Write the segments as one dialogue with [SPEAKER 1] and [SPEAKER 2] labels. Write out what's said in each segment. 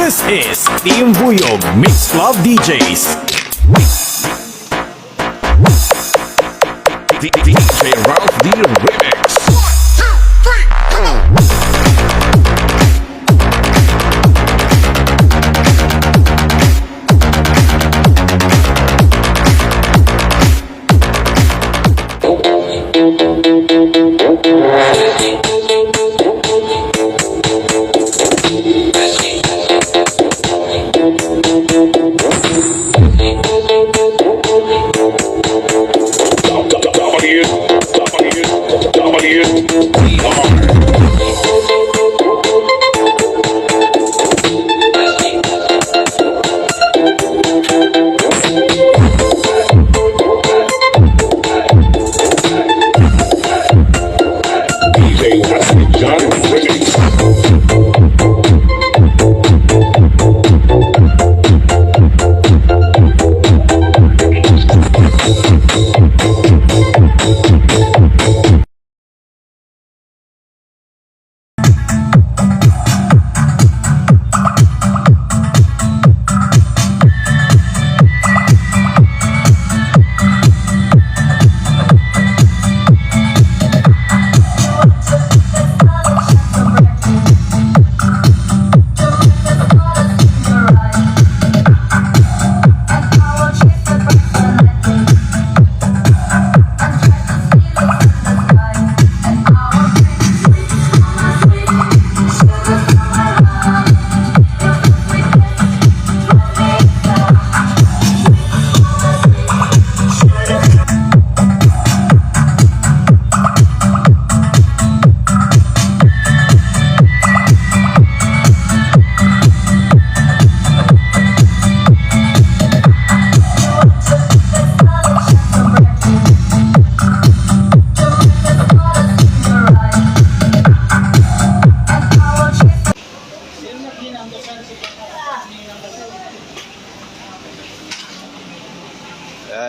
[SPEAKER 1] This is Team Buyog Mix Club DJs. DJ Ralph D Remix.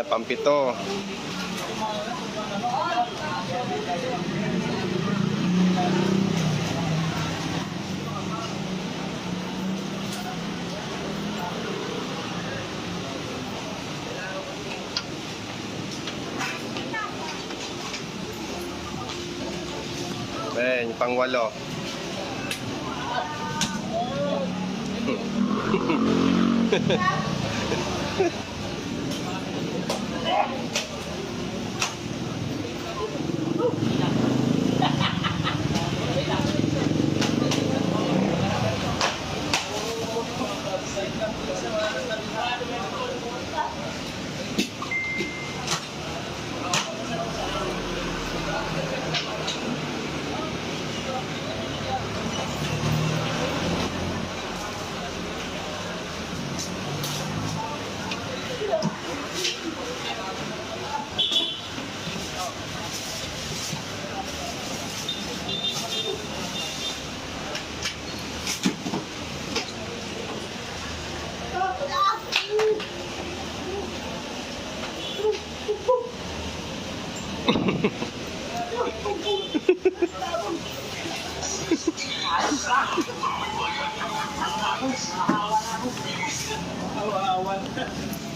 [SPEAKER 2] Pampito. Ben, pangwalo.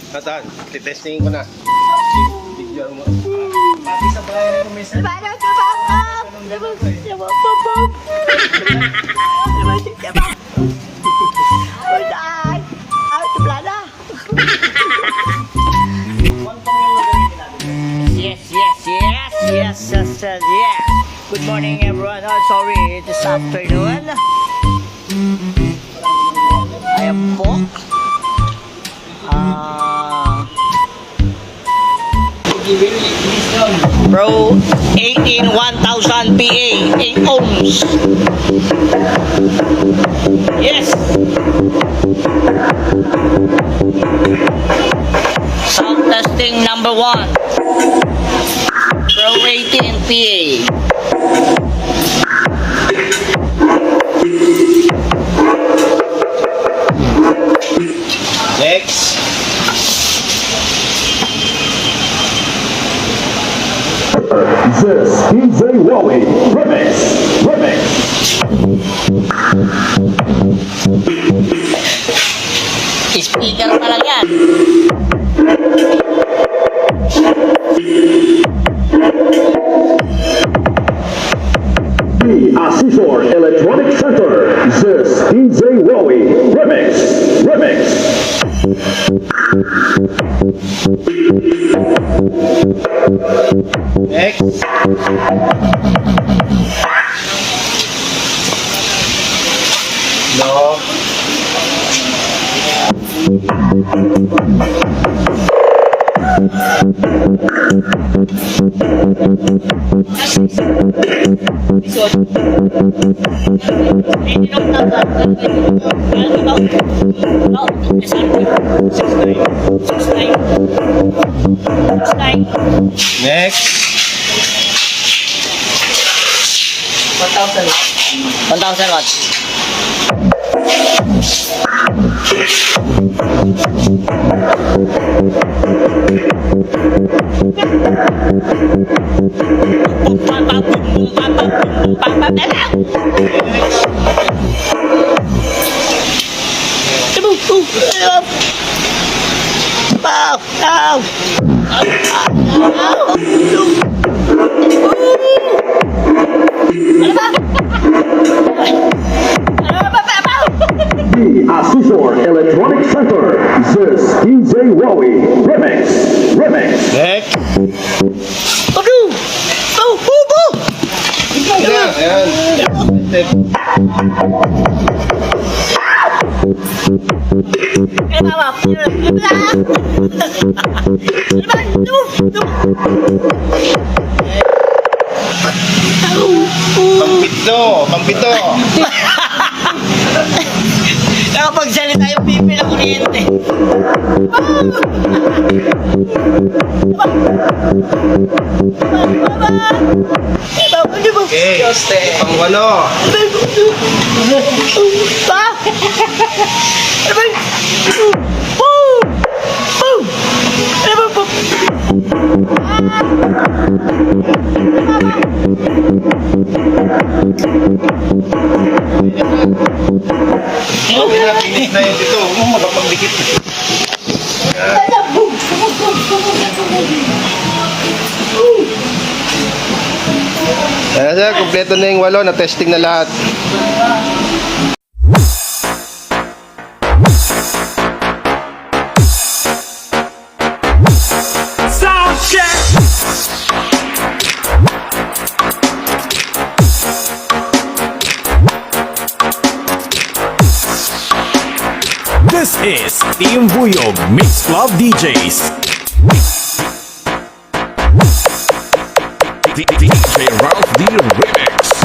[SPEAKER 2] Natan, titestingin ko na. Bigyan mo. Pati sa bayan ko minsan.
[SPEAKER 3] Para sa bangkap! Pabab! Uday! Out of blada! Yes. Good morning everyone. Oh, sorry, this afternoon. I am Pok. PRO18 1000 PA 8 ohms. Yes. Sound testing number 1. PRO18 PA.
[SPEAKER 2] Next.
[SPEAKER 1] This is a Wally Remix. Electronic Center. This DJ Wowie Remix.
[SPEAKER 2] Next. No. Next.
[SPEAKER 3] 1,000 watts.
[SPEAKER 1] The Assessor Electronic Center. This DJ Wowie Remix.
[SPEAKER 2] Next. Ayan. Pampito.
[SPEAKER 3] Nakapagsalita yung pipi ng kuryente.
[SPEAKER 2] Okay. Pang walo. Okay na, finish na yun dito. Magpagdikit. Ayan sir, kompleto na yung walo, na-testing na lahat.
[SPEAKER 1] Sound check. This is Team Buyog Mix Club DJs. DJ Ralph D Remix.